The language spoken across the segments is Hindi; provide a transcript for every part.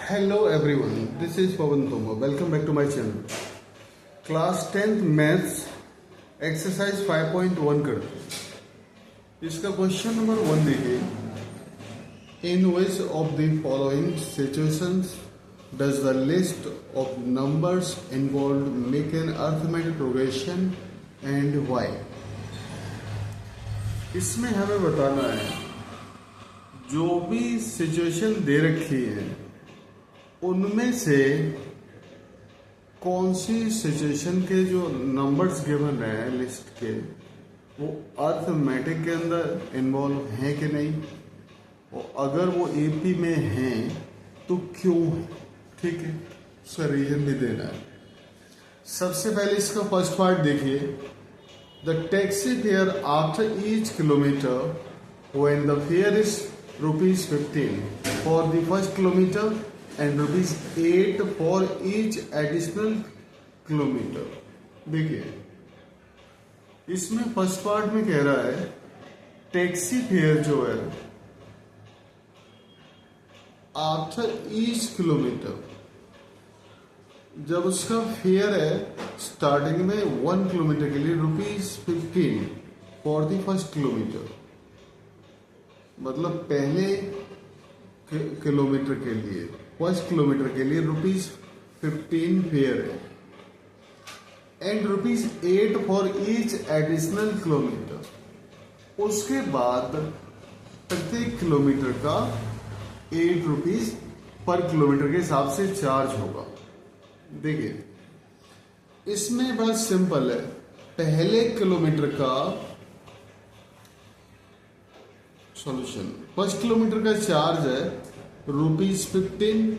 Hello everyone, this is Pawan Toma. Welcome back to my channel. Class 10th Maths exercise 5.1 करते हैं. इसका क्वेश्चन नंबर 1 देखिए. In which of the following situations does the list of numbers involved make an arithmetic progression and why? इसमें हमें बताना है जो भी सिचुएशन दे रखी है उनमें से कौन सी सिचुएशन के जो नंबर्स गिवन हैं लिस्ट के वो अर्थमेटिक के अंदर इन्वॉल्व हैं कि नहीं, और अगर वो एपी में हैं तो क्यों है. ठीक है, उसका रीजन भी देना है. सबसे पहले इसका फर्स्ट पार्ट देखिए. The taxi fare after each kilometre when the fair is ₹15 for the first kilometre and ₹8 for each additional kilometre. देखिए इसमें फर्स्ट पार्ट में कह रहा है टैक्सी फेयर जो है आफ्टर ईच किलोमीटर, जब उसका फेयर है स्टार्टिंग में 1 किलोमीटर के लिए ₹15 फॉर द फर्स्ट किलोमीटर, मतलब पहले किलोमीटर के लिए फर्स्ट किलोमीटर के लिए ₹15 फेयर है and ₹8 for each additional kilometre. उसके बाद प्रत्येक किलोमीटर का ₹8 पर किलोमीटर के हिसाब से चार्ज होगा. देखिए इसमें बस सिंपल है. पहले किलोमीटर का सॉल्यूशन, फर्स्ट किलोमीटर का चार्ज है ₹15.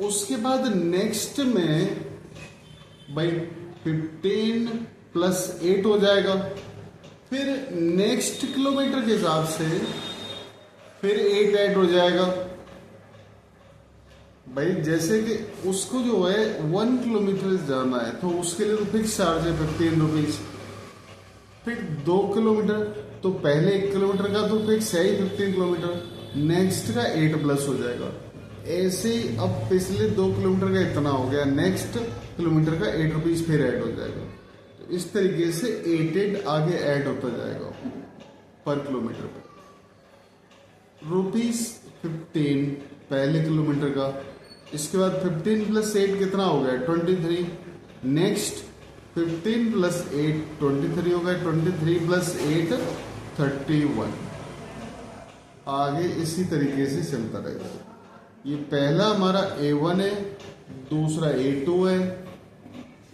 उसके बाद नेक्स्ट में भाई 15 प्लस 8 हो जाएगा. फिर नेक्स्ट किलोमीटर के हिसाब से फिर 8 ऐड हो जाएगा. भाई जैसे कि उसको जो है 1 किलोमीटर जाना है तो उसके लिए तो फिक्स चार्ज है ₹15. फिर 2 किलोमीटर तो पहले 1 किलोमीटर का तो फिक्स है ही 15 किलोमीटर, नेक्स्ट का 8 प्लस हो जाएगा. ऐसे ही अब पिछले 2 किलोमीटर का इतना हो गया, नेक्स्ट किलोमीटर का ₹8 फिर ऐड हो जाएगा. तो इस तरीके से 8 आगे ऐड होता जाएगा पर किलोमीटर पर. ₹15 पहले किलोमीटर का, इसके बाद 15 प्लस 8 कितना हो गया 23. नेक्स्ट 15 प्लस 8 23 हो गया, 23 प्लस 8 31. आगे इसी तरीके से चलता रहेगा. ये पहला हमारा A1 है, दूसरा A2 है,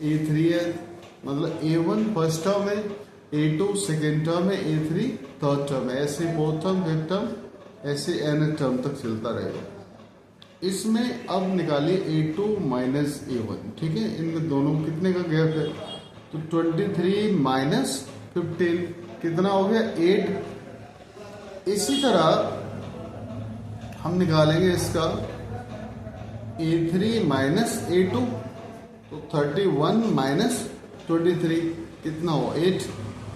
A3 है, मतलब A1 फर्स्ट टर्म है, A2 सेकेंड टर्म है, A3 थर्ड टर्म है. ऐसे फोर्थ टर्म, फिफ्थ टर्म, ऐसे n टर्म तक चलता रहेगा. इसमें अब निकालिए A2 माइनस A1. ठीक है, इनमें दोनों कितने का गैप है तो 23 माइनस 15 कितना हो गया 8. इसी तरह हम निकालेंगे इसका A3 माइनस A2 तो 31 माइनस 23 कितना हो 8.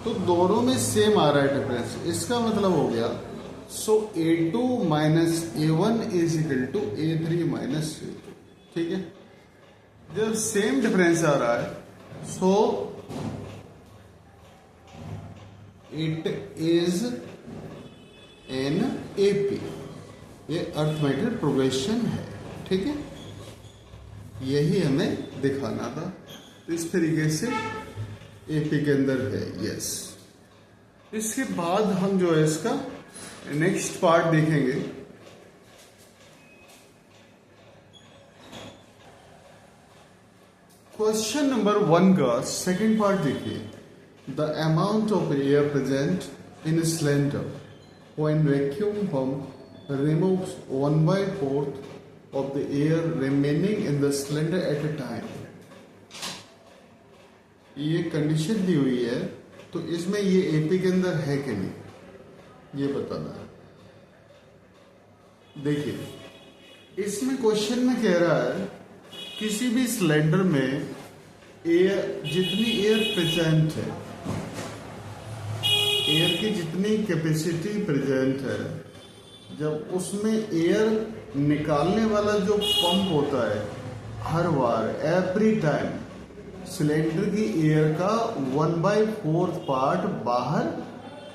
तो दोनों में सेम आ रहा है डिफरेंस. इसका मतलब हो गया so A2 minus A1 is equal to A3 minus A2. ठीक है, जब सेम डिफरेंस आ रहा है so it is an AP. ये अर्थमेटिक प्रोग्रेशन है. ठीक है, यही हमें दिखाना था. इस तरीके से एपी के अंदर है. यस, इसके बाद हम जो है इसका नेक्स्ट पार्ट देखेंगे. क्वेश्चन नंबर 1 का सेकंड पार्ट देखिए. The amount of air present in cylinder when vacuum pump removes 1/4 of the air remaining in the cylinder at a time. ये कंडीशन दी हुई है तो इसमें ये एपी के अंदर है कि नहीं ये बताना है. देखिए इसमें क्वेश्चन में कह रहा है किसी भी सिलेंडर में एयर जितनी एयर प्रेजेंट है, एयर की जितनी कैपेसिटी प्रेजेंट है जब उसमें एयर निकालने वाला जो पंप होता है, हर बार एवरी टाइम सिलेंडर की एयर का 1/4 पार्ट बाहर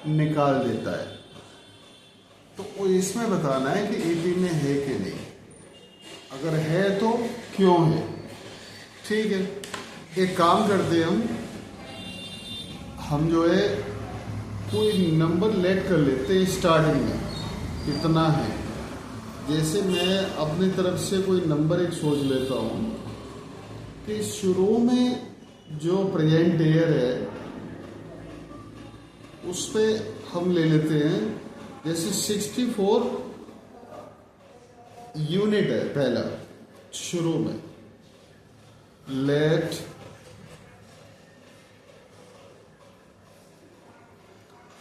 निकाल देता है। तो इसमें बताना है कि एपी में है कि नहीं, अगर है तो क्यों है। ठीक है, एक काम करते हैं हम जो है कोई नंबर लेट कर लेते हैं स्टार्टिंग में कितना है। जैसे मैं अपनी तरफ से कोई नंबर एक सोच लेता हूँ कि शुरू में जो प्रेजेंट एयर है उस पे हम ले लेते हैं, जैसे 64 यूनिट है पहला शुरू में। लेट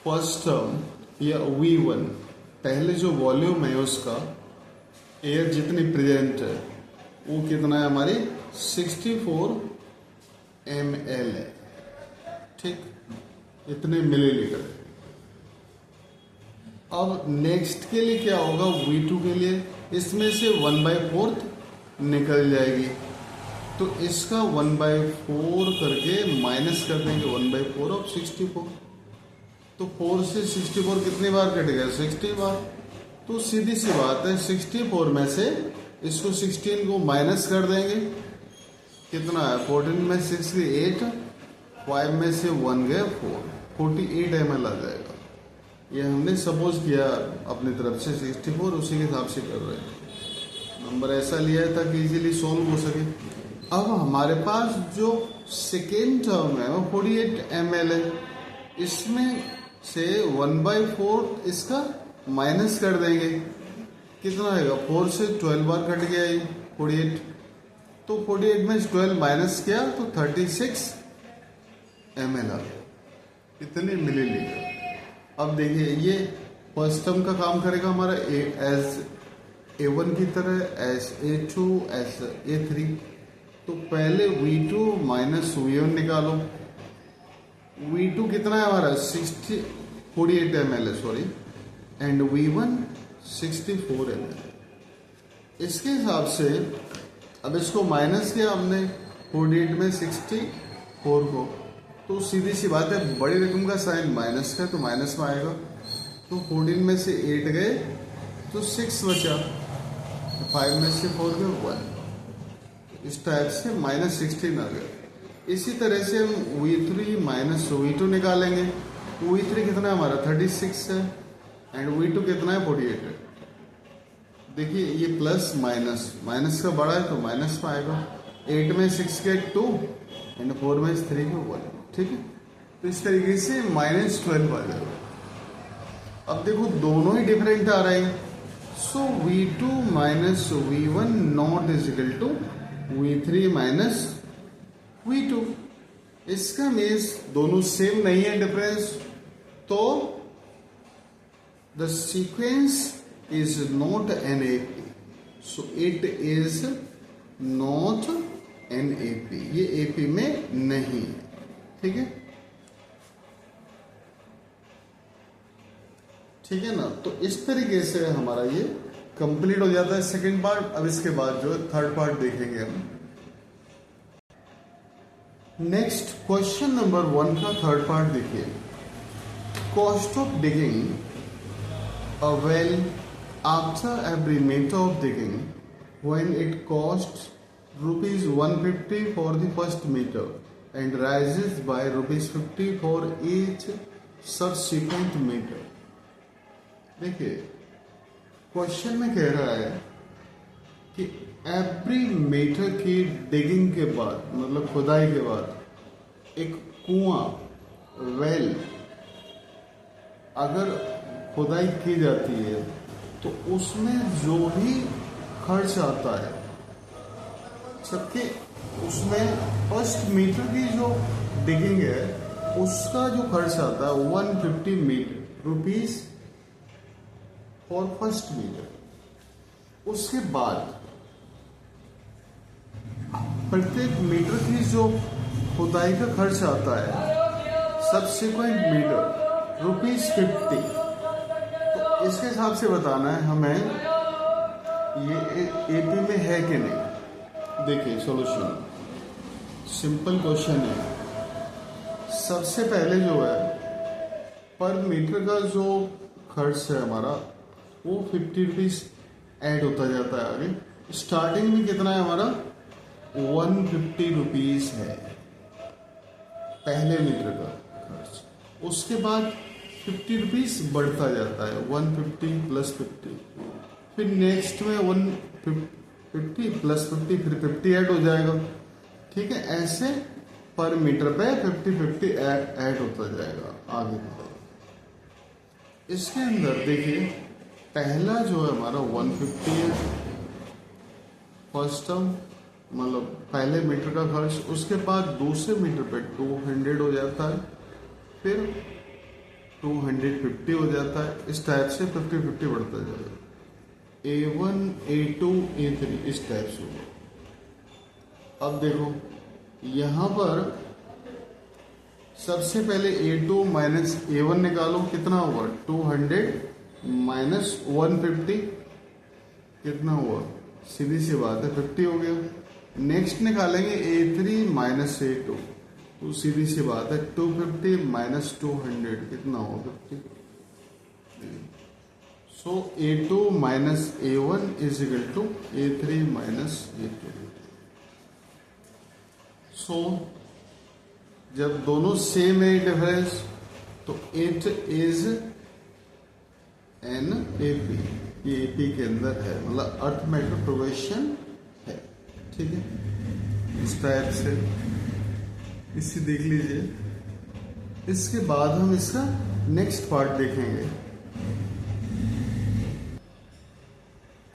फर्स्ट टर्म या V1, पहले जो वॉल्यूम है उसका एयर जितनी प्रेजेंट है वो कितना है हमारी 64 ml है। ठीक, इतने मिलीलीटर। अब नेक्स्ट के लिए क्या होगा, V2 के लिए इसमें से 1/4 निकल जाएगी, तो इसका 1/4 करके माइनस कर देंगे 1/4 ऑफ 64। तो 4 से 64 कितनी बार कटेगा, 60 बार। तो सीधी सी बात है 64 में से इसको 16 को माइनस कर देंगे, कितना है 14 में 6 8, 5 में से 1 गए 4, 48 ml आ जाएगा। ये हमने सपोज किया अपनी तरफ से 64, उसी के हिसाब से कर रहे हैं। नंबर ऐसा लिया है ताकि इजीली सोल्व हो सके। अब हमारे पास जो सेकेंड टर्म है वो 48 ml है, इसमें से 1/4 इसका माइनस कर देंगे, कितना आएगा 4 से 12 बार कट गया ये 48। तो 48 में 12 माइनस किया तो 36 ml आ गया, इतने मिलीलीटर। अब देखिए ये फर्स्ट टर्म का काम करेगा हमारा एज A1 की तरह, एज A2, एज A3। तो पहले V2 माइनस V1 निकालो। V2 कितना है हमारा 48 ml है, सॉरी, एंड V1 64 ml। इसके हिसाब से अब इसको माइनस किया हमने 48 में 64 को, तो सीधी सी बात है बड़ी रकम का साइन माइनस का तो माइनस में आएगा। तो 14 में से 8 गए तो 6 बचा, 5 में से 4 गए 1, इस टाइप से माइनस 16 आ गया। इसी तरह से हम V3 माइनस V2 निकालेंगे। V3 कितना है हमारा 36 है एंड V2 कितना है 48 है। देखिए ये प्लस माइनस, माइनस का बड़ा है तो माइनस में आएगा। 8 में 6 के 2 एंड 4 में 3 के 1। ठीक है, तो इस तरीके से -12 आ जाएगा। अब देखो दोनों ही डिफरेंट आ रहे हैं, so V2 minus V1 not is equal to V3 minus V2। इसका मीन्स दोनों सेम नहीं है डिफरेंस, तो the sequence is not an AP, so it is not an AP, ये AP में नहीं है। ठीक है, ठीक है ना। तो इस तरीके से हमारा ये कंप्लीट हो जाता है सेकंड पार्ट। अब इसके बाद जो है थर्ड पार्ट देखेंगे हम। नेक्स्ट क्वेश्चन नंबर 1 का थर्ड पार्ट देखिए। Cost of digging a well after every metre of digging when it cost ₹150 for the first metre and rises by ₹50 for each subsequent meter। देखिए क्वेश्चन में कह रहा है कि एवरी मीटर की डिगिंग के बाद, मतलब खुदाई के बाद, एक कुआं वेल अगर खुदाई की जाती है तो उसमें जो भी खर्च आता है सबके, उसमें फर्स्ट मीटर की जो डिगिंग है उसका जो खर्च आता है 150 metre rupees for first metre. उसके बाद प्रत्येक मीटर की जो खुदाई का खर्च आता है सब्सिक्वेंट मीटर ₹50। तो इसके हिसाब से बताना है हमें ये एपी में है कि नहीं। देखिए सॉल्यूशन सिंपल क्वेश्चन है। सबसे पहले जो है पर मीटर का जो खर्च है हमारा वो 50 रुपीज ऐड होता जाता है आगे। स्टार्टिंग में कितना है हमारा 150 रुपीज है पहले मीटर का खर्च, उसके बाद 50 रुपीज बढ़ता जाता है 150 प्लस 50, फिर नेक्स्ट में 150 प्लस 50, फिर 50 ऐड हो जाएगा। ठीक है, ऐसे पर मीटर पे 50-50 ऐड होता जाएगा आगे की। इसके अंदर देखिए पहला जो है हमारा 150 है फर्स्ट टर्म, मतलब पहले मीटर का खर्च। उसके बाद दूसरे मीटर पे 200 हो जाता है, फिर 250 हो जाता है। इस टाइप से 50-50 बढ़ता जाएगा। A1 A2 A3 इस टाइप से होगा। अब देखो यहां पर सबसे पहले A2 माइनस A1 निकालो, कितना होगा 200 माइनस 150 कितना हुआ, सीधी सी बात है 50 हो गया। नेक्स्ट निकालेंगे A3 माइनस A2, तो सीधी सी बात है 250 माइनस 200 कितना होगा 50। So A2 minus A1 is equal to A3 minus A2। So जब दोनों सेम है डिफरेंस तो इट इज एन एपी, ये एपी के अंदर है, मतलब अर्थमेटिक प्रोग्रेशन है। ठीक है, इस टाइप से इसे देख लीजिए। इसके बाद हम इसका नेक्स्ट पार्ट देखेंगे।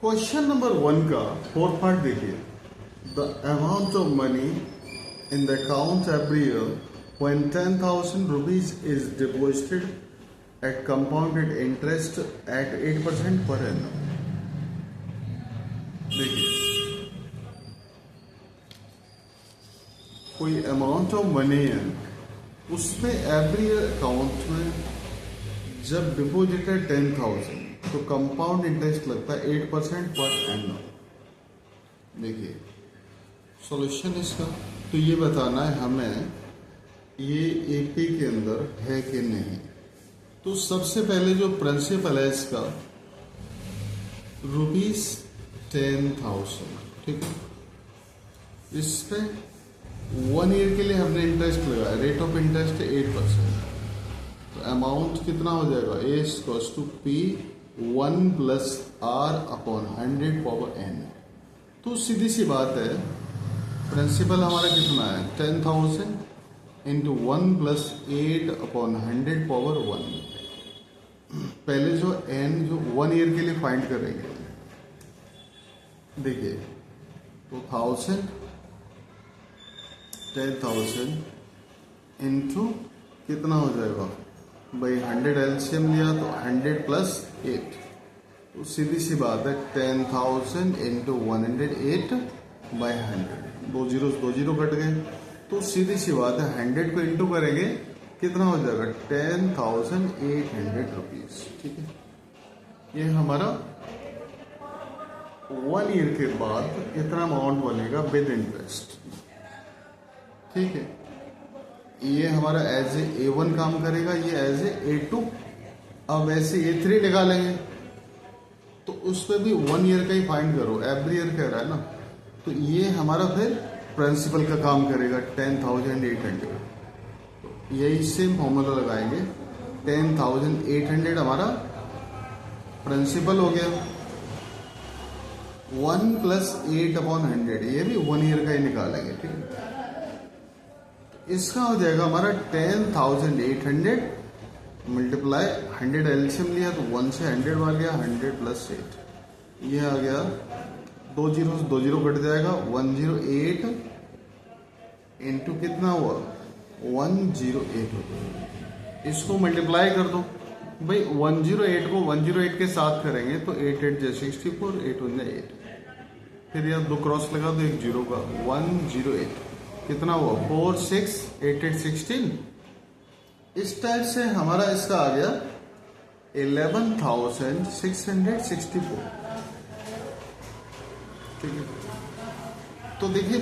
क्वेश्चन नंबर 1 का फोर्थ पार्ट देखिए। The amount of money in the account every year when 10,000 rupees is deposited at compounded interest at 8% per annum। देखिए कोई अमाउंट ऑफ मनी है, उसमें एवरी ईयर अकाउंट में जब डिपोजिट है 10,000 तो कंपाउंड इंटरेस्ट लगता है 8% पर एनम। देखिए सॉल्यूशन इसका तो ये बताना है हमें ये एपी के अंदर है कि नहीं। तो सबसे पहले जो प्रिंसिपल है इसका ₹10,000। ठीक है, इस पे 1 ईयर के लिए हमने इंटरेस्ट लगाया, रेट ऑफ इंटरेस्ट है 8%। तो अमाउंट कितना हो जाएगा A equals to P 1 plus R upon 100 power n। तो सीधी सी बात है प्रिंसिपल हमारा कितना है 10,000 इंटू 1 प्लस 8 अपॉन 100 पावर 1। पहले जो n जो 1 ईयर के लिए फाइंड करेंगे। देखिए तो 10,000 इंटू कितना हो जाएगा भाई 100 एलसीएम लिया तो 100 प्लस 8, तो सीधी सी बात है 10,000 इंटू 108 बाई 100, 2 जीरो कट गए। तो सीधी सी बात है 100 को इंटू करेंगे कितना हो जाएगा 10,800 रुपीज। ठीक है, ये हमारा 1 ईयर के बाद इतना अमाउंट बनेगा विद इंटरेस्ट। ठीक है, ये हमारा एज ए A1 काम करेगा, ये एज ए A2। अब ऐसे A3 निकालेंगे तो उस पर भी 1 ईयर का ही फाइंड करो, एवरी ईयर कह रहा है ना। तो ये हमारा फिर प्रिंसिपल का काम करेगा 10,800। तो यही सेम फॉर्मूला लगाएंगे 10,800 हमारा प्रिंसिपल हो गया, 1 प्लस 8 अपॉन 100, ये भी 1 ईयर का ही निकालेंगे। ठीक है, इसका हो जाएगा हमारा 10,800 मल्टीप्लाई 100 एलसीएम लिया तो 1 से 100 आ गया, 100 प्लस 8 ये आ गया, 2 जीरो कट जाएगा, 108 इंटू कितना हुआ 108। इसको मल्टीप्लाई कर दो भाई, 108 को 108 के साथ करेंगे तो 8 8 जा 64, 8 1 जा 8, फिर यार 2 क्रॉस लगा दो, एक जीरो का 108 कितना हुआ 4 6 8 8 16। इस टाइप से हमारा इसका आ गया 11,664। ठीक है, तो देखिए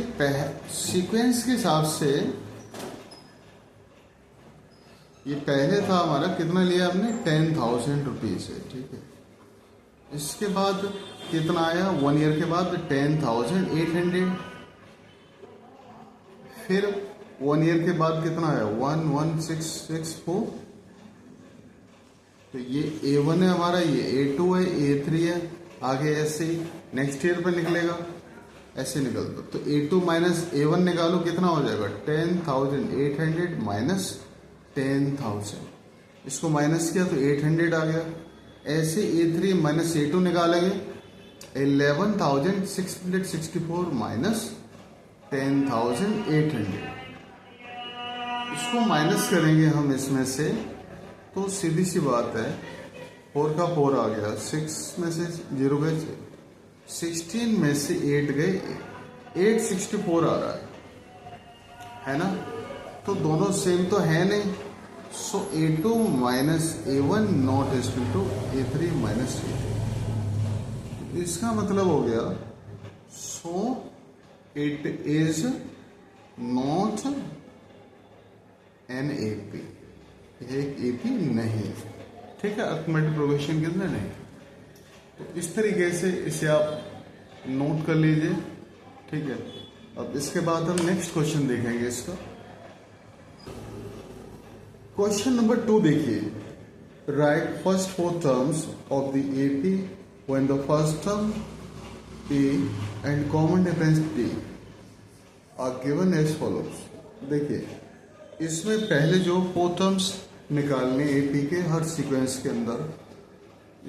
सीक्वेंस के हिसाब से ये पहले था हमारा, कितना लिया हमने, 10,000 रुपीज है। ठीक है, इसके बाद कितना आया 1 ईयर के बाद 10,800, फिर 1 ईयर के बाद कितना आया 11,664। तो ये A1 है हमारा, ये A2 है, A3 है, आगे ऐसे ही नेक्स्ट ईयर पे निकलेगा, ऐसे निकलता। तो A2 माइनस A1 निकालो, कितना हो जाएगा 10,800 माइनस 10,000, इसको माइनस किया तो 800 आ गया। ऐसे A3 माइनस A2 निकालेंगे, 11,664 माइनस 10,800, इसको माइनस करेंगे हम इसमें से, तो सीधी सी बात है 4 का 4 आ गया, 6 में से 0 गए, 16 में से 8 गए, 864 आ रहा है ना। तो दोनों सेम तो है नहीं, so A2 minus A1 not equal to A3 minus A2। इसका मतलब हो गया so it is not an AP, एक AP नहीं। ठीक है, अर्थमेटिक प्रोग्रेशन के अंदर नहीं। तो इस तरीके से इसे आप नोट कर लीजिए। ठीक है, अब इसके बाद हम नेक्स्ट क्वेश्चन देखेंगे इसका। क्वेश्चन नंबर 2 देखिए, write first 4 terms of the AP when the first term A and common difference D are given as follows. देखिए, इसमें पहले जो 4 टर्म्स निकालने AP के हर सीक्वेंस के अंदर,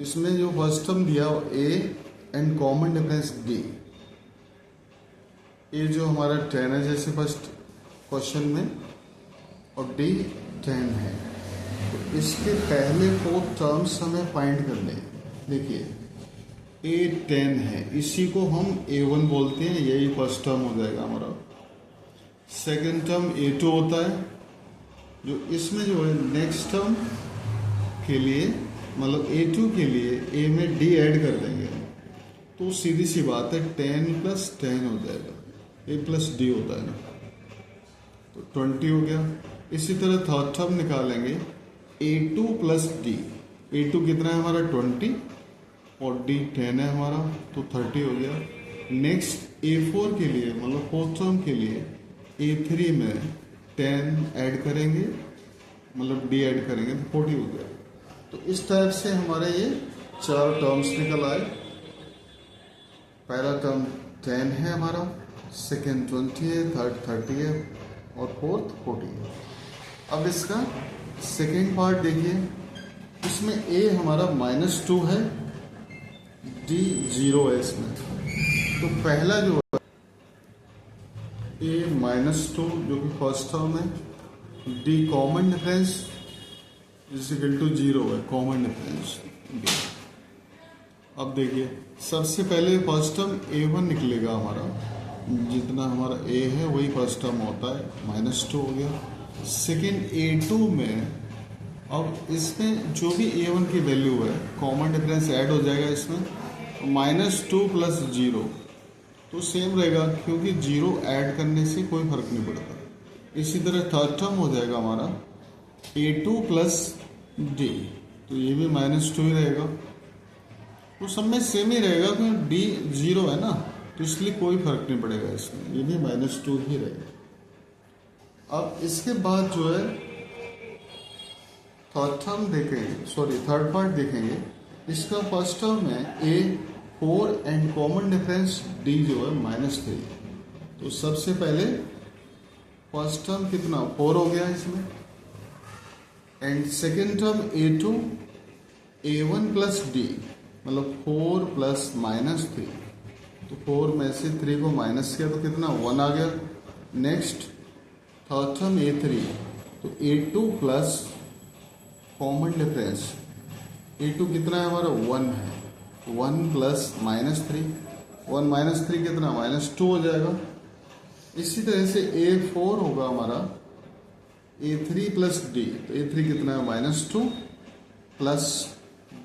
इसमें जो फर्स्ट टर्म दिया A and common difference D, ये जो हमारा 10 है जैसे फर्स्ट क्वेश्चन में, और D 10 है। तो इसके पहले 4 टर्म्स हमें फाइंड करने हैं। देखिए A 10 है, इसी को हम A1 बोलते हैं, यही फर्स्ट टर्म हो जाएगा हमारा। सेकेंड टर्म A2 होता है, जो इसमें जो है नेक्स्ट टर्म के लिए, मतलब A2 के लिए A में D ऐड कर देंगे, तो सीधी सी बात है 10 प्लस 10 हो जाएगा, A प्लस D होता है ना, तो 20 हो गया। इसी तरह थर्ड टर्म निकालेंगे A2 प्लस D, A2 कितना है हमारा 20 और D 10 है हमारा, तो 30 हो गया। नेक्स्ट A4 के लिए, मतलब फोर्थ टर्म के लिए A3 में 10 ऐड करेंगे, मतलब D ऐड करेंगे तो 40 हो गया। तो इस टाइप से हमारे ये 4 टर्म्स निकल आए। पहला टर्म 10 है हमारा, सेकेंड 20 है, थर्ड 30 है और फोर्थ 40 है। अब इसका सेकेंड पार्ट देखिए, इसमें A हमारा -2 है, D 0 है इसमें। तो पहला जो है A -2 जो कि फर्स्ट टर्म है, D common difference is equal to 0 है, कॉमन डिफरेंस D। अब देखिए सबसे पहले फर्स्ट टर्म A1 निकलेगा हमारा, जितना हमारा A है वही फर्स्ट टर्म होता है, -2 हो गया। सेकेंड A2 में, अब इसमें जो भी A1 की वैल्यू है, कॉमन डिफरेंस ऐड हो जाएगा इसमें, -2 प्लस 0 तो सेम रहेगा, क्योंकि 0 ऐड करने से कोई फर्क नहीं पड़ता। इसी तरह थर्ड टर्म हो जाएगा हमारा A2 प्लस D, तो ये भी -2 ही रहेगा। तो सब में सेम ही रहेगा, क्योंकि D 0 है ना, तो इसलिए कोई फर्क नहीं पड़ेगा इसमें, ये भी -2 ही रहेगा। अब इसके बाद जो है थर्ड टर्म देखेंगे, थर्ड पार्ट देखेंगे। इसका फर्स्ट टर्म है A4 and common difference D जो है -3। तो सबसे पहले फर्स्ट टर्म कितना 4 हो गया इसमें, and second term A2 A1 plus D, मतलब 4 प्लस -3, तो 4 में से 3 को माइनस किया तो कितना 1 आ गया। नेक्स्ट थर्ड टर्म A3, तो A2 plus common difference, A2 कितना है हमारा 1 है, 1 प्लस -3, 1 -3 कितना -2 हो जाएगा। इसी तरह से A4 होगा हमारा A3 प्लस D, तो A3 कितना है -2 प्लस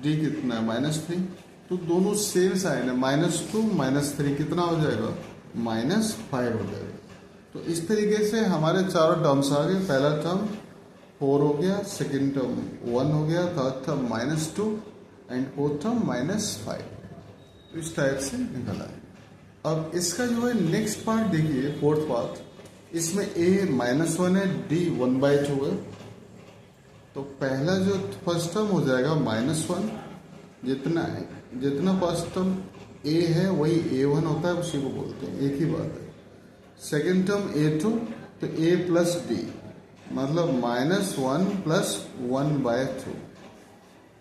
डी कितना है -3, तो दोनों सेम साइन है, -2 -3 कितना हो जाएगा, -5 हो जाएगा। तो इस तरीके से हमारे चारों टर्म्स आ गए। पहला टर्म 4 हो गया, सेकेंड टर्म 1 हो गया, third term -2 and fourth term -5। तो इस टाइप से निकला है। अब इसका जो है नेक्स्ट पार्ट देखिए, फोर्थ पार्ट, इसमें a -1 है, d 1/2 है। तो पहला जो फर्स्ट टर्म हो जाएगा -1, जितना फर्स्ट टर्म a है वही a1 होता है, उसी को बोलते हैं, एक ही बात है। सेकेंड टर्म a2, तो a प्लस d मतलब -1 + 1/2।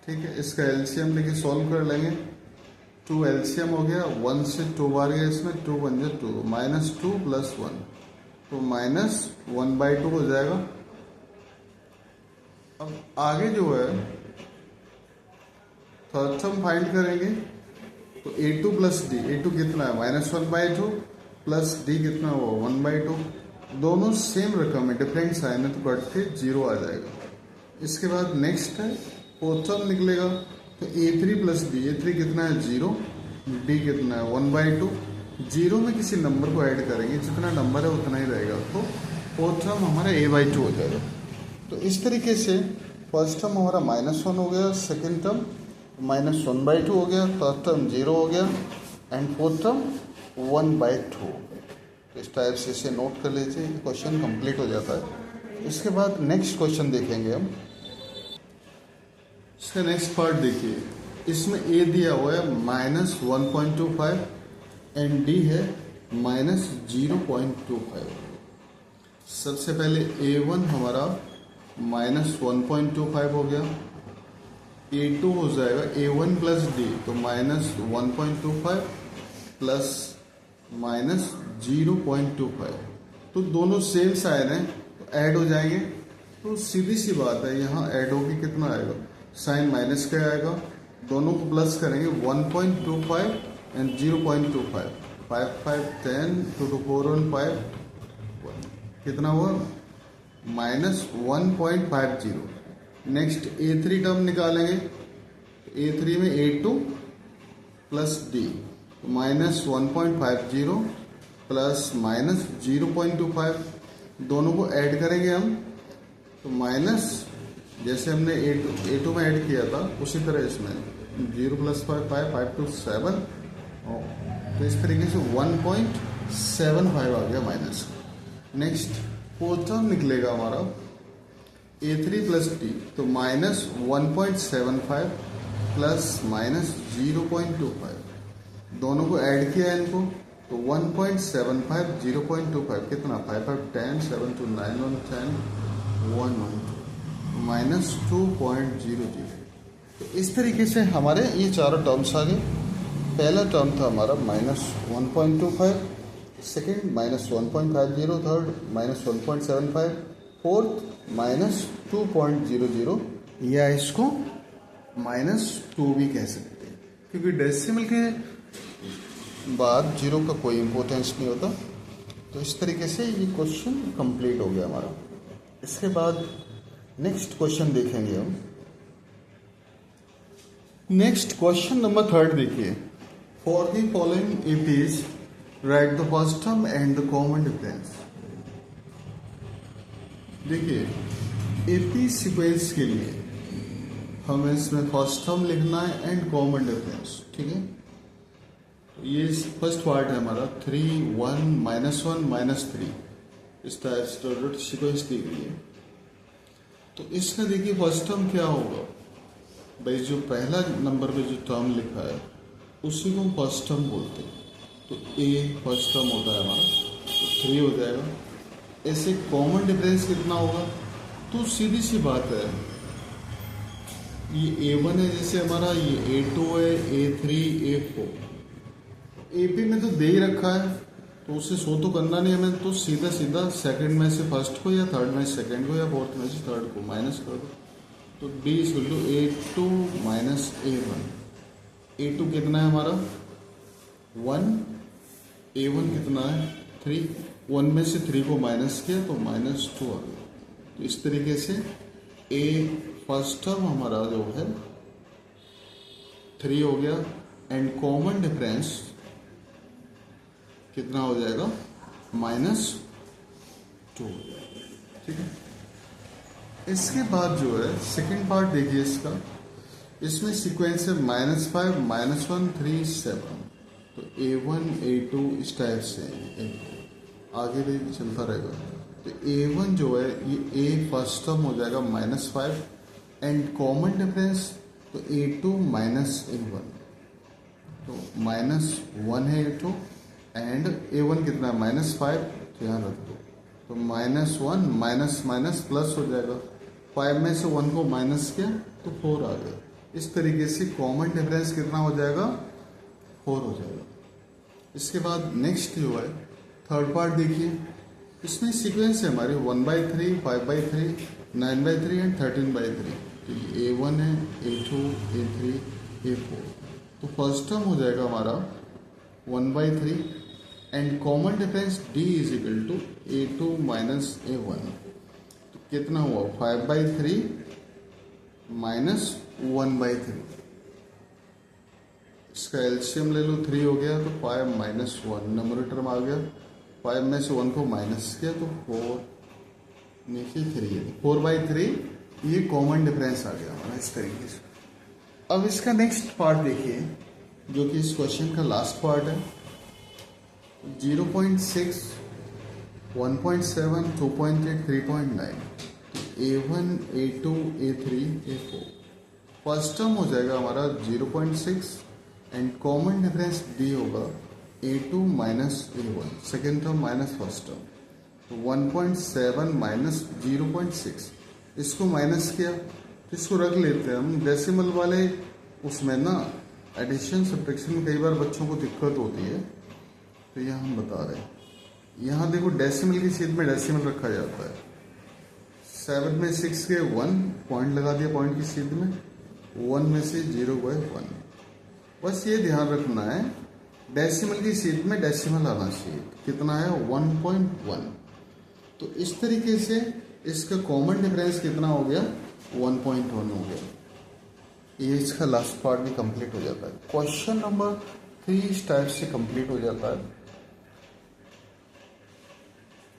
ठीक है, इसका एलसीएम लेके सॉल्व कर लेंगे। 2 एलसीएम हो गया, 1 से 2 बार गया, इसमें 2 × 2 -2 + 1, तो -1/2 हो जाएगा। अब आगे जो है थर्ड टर्म फाइंड करेंगे, तो a2 + d, a2 कितना है -1/2 प्लस d कितना हुआ 1/2, दोनों सेम रकम है, डिफरेंट साइन है, तो कट के 0 आ जाएगा। इसके बाद नेक्स्ट है फोर्थ टर्म निकलेगा, तो a3 + d, a3 कितना है 0, d कितना है 1/2, 0 में किसी नंबर को ऐड करेंगे, जितना नंबर है उतना ही रहेगा, तो फोर्थ टर्म हमारा a/2 हो जाएगा। तो इस तरीके से फर्स्ट टर्म हमारा -1 हो गया, सेकेंड टर्म -1/2 हो गया, थर्ड टर्म 0 हो गया एंड फोर्थ टर्म 1/2। तो इस टाइप से इसे नोट कर लीजिए, क्वेश्चन कंप्लीट हो जाता है। इसके बाद नेक्स्ट क्वेश्चन देखेंगे हम। इसका नेक्स्ट पार्ट देखिए, इसमें a दिया हुआ है -1.25 एंड d है -0.25। सबसे पहले a1 हमारा -1.25 हो गया, a2 हो जाएगा a1 + d, तो -1.25 प्लस -0.25, तो दोनों सेम साइन है, तो ऐड हो जाएंगे। तो सीधी सी बात है, यहाँ ऐड होके कितना आएगा, साइन माइनस का आएगा, दोनों को प्लस करेंगे, 1.25 एंड 0.25, 5 5 10, 2 2 4 1 5, कितना हुआ -1.50। नेक्स्ट a3 टर्म निकालेंगे, a3 में a2 + d, -1.50 प्लस -0.25, दोनों को ऐड करेंगे हम, तो माइनस जैसे हमने a2 में ऐड किया था उसी तरह इसमें 0 + 5 5 5 2 7, तो इस तरीके से 1.75 आ गया माइनस। नेक्स्ट फोर्थ टर्म निकलेगा हमारा a3 + d, तो -1.75 प्लस -0.25, दोनों को ऐड किया इनको, तो 1.75 0.25 कितना 5 5 10 7 2 9 1 10 1 1 -2.00। तो इस तरीके से हमारे ये चारों टर्म्स आ गए। पहला टर्म था हमारा -1.25, सेकेंड -1.50, थर्ड -1.75, फोर्थ -2.00, या इसको -2 भी कह सकते हैं, क्योंकि डेसिमल के बाद 0 का कोई इम्पोर्टेंस नहीं होता। तो इस तरीके से ये क्वेश्चन कंप्लीट हो गया हमारा। इसके बाद नेक्स्ट क्वेश्चन देखेंगे हम। नेक्स्ट क्वेश्चन नंबर 3 देखिए, for the following APs right the first term and the common difference. देखिए एपी सीक्वेंस के लिए हमें इसमें फर्स्ट टर्म लिखना है एंड कॉमन डिफरेंस, ठीक है। ये फर्स्ट पार्ट है हमारा 3 1 -1 -3, इस टाइप से सीक्वेंस दी गई है। तो इसका देखिए फर्स्ट टर्म क्या होगा भाई, जो पहला नंबर पे जो टर्म लिखा है उसी को हम फर्स्ट टर्म बोलते हैं, तो ए फर्स्ट टर्म होता है हमारा, तो 3 हो जाएगा। ऐसे कॉमन डिफरेंस कितना होगा, तो सीधी सी बात है, ये A1 है जैसे हमारा, ये A2 है, A3 A4, AP में तो दे ही रखा है, तो उससे शो तो करना नहीं हमें, तो सीधा सीधा सेकंड में से फर्स्ट को या थर्ड में से सेकंड को या फोर्थ में से थर्ड को माइनस कर दो, तो D = A2 - A1। A2 कितना है हमारा 1, A1 कितना है 3, 1 में से 3 को माइनस किया तो -2 आ गया। तो इस तरीके से A फर्स्ट टर्म हमारा जो है 3 हो गया एंड कॉमन डिफरेंस कितना हो जाएगा, -2 हो जाएगा। ठीक है, इसके बाद जो है सेकंड पार्ट देखिए इसका, इसमें सीक्वेंस है -5 -1 3 7, तो A1 A2 इस टाइप से आगे भी चलता रहेगा। तो A1 जो है ये A फर्स्ट टर्म हो जाएगा -5 एंड कॉमन डिफरेंस तो A2 -A1, तो -1 है A2 एंड A1 कितना है -5, तो यहाँ रख दो, तो -1 माइनस माइनस प्लस हो जाएगा, 5 में से 1 को माइनस किया तो 4 आ गया। इस तरीके से कॉमन डिफरेंस कितना हो जाएगा, 4 हो जाएगा। इसके बाद नेक्स्ट जो है थर्ड पार्ट देखिए, इसमें सीक्वेंस है हमारी 1/3 5/3 9/3 एंड 13/3। तो ये A1 है, A2 A3 A4। तो फर्स्ट टर्म हो जाएगा हमारा 1/3 and common difference D is equal to A2 minus A1। तो कितना हुआ 5/3 माइनस 1/3। इसका एलसीएम ले लो, 3 हो गया तो 5 - 1 नंबरेटर में आ गया, 5 में से 1 को माइनस किया तो 4 नीचे 3 है, 4/3 ये कॉमन डिफरेंस आ गया हमारा इस तरीके से। अब इसका नेक्स्ट पार्ट देखिए जो कि इस क्वेश्चन का लास्ट पार्ट है, 0.6 1.7 2.8 3.9। A1 A2 A3 A4 first term हो जाएगा हमारा 0.6 एंड कॉमन डिफरेंस D होगा A2 minus A1, second term minus first term, तो 1.7 माइनस 0.6, इसको माइनस किया तो इसको रख लेते हैं हम। डेसिमल वाले उसमें ना एडिशन सब्ट्रैक्शन में कई बार बच्चों को दिक्कत होती है, तो यह हम बता रहे हैं। यहाँ देखो डेसिमल की सीट में डेसिमल रखा जाता है, 7 में 6 के 1 पॉइंट लगा दिया पॉइंट की सीट में, 1 में से 0/1। बस ये ध्यान रखना है डेसिमल की सीट में डेसिमल आना चाहिए, कितना है 1.1। तो इस तरीके से इसका कॉमन डिफरेंस कितना हो गया 1.1 हो गया। ये इसका लास्ट पार्ट भी कंप्लीट हो जाता है। क्वेश्चन नंबर 3 इस टाइप से कंप्लीट हो जाता है।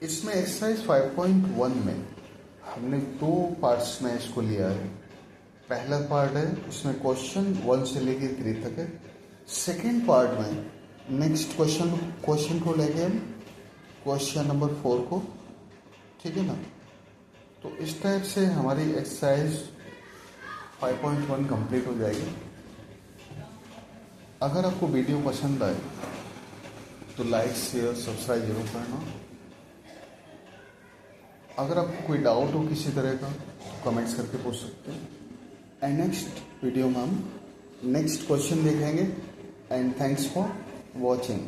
इसमें एक्सरसाइज 5.1 में हमने 2 पार्ट्स में इसको लिया है। पहला पार्ट है उसमें क्वेश्चन 1 से लेके 3 तक है। सेकेंड पार्ट में नेक्स्ट क्वेश्चन को लेके हम क्वेश्चन नंबर 4 को, ठीक है ना। तो इस टाइप से हमारी एक्सरसाइज 5.1 कंप्लीट हो जाएगी। अगर आपको वीडियो पसंद आए तो लाइक शेयर सब्सक्राइब जरूर करना। अगर आपको कोई डाउट हो किसी तरह का तो कमेंट्स करके पूछ सकते हैं। एंड नेक्स्ट वीडियो में हम नेक्स्ट क्वेश्चन देखेंगे। And thanks for watching.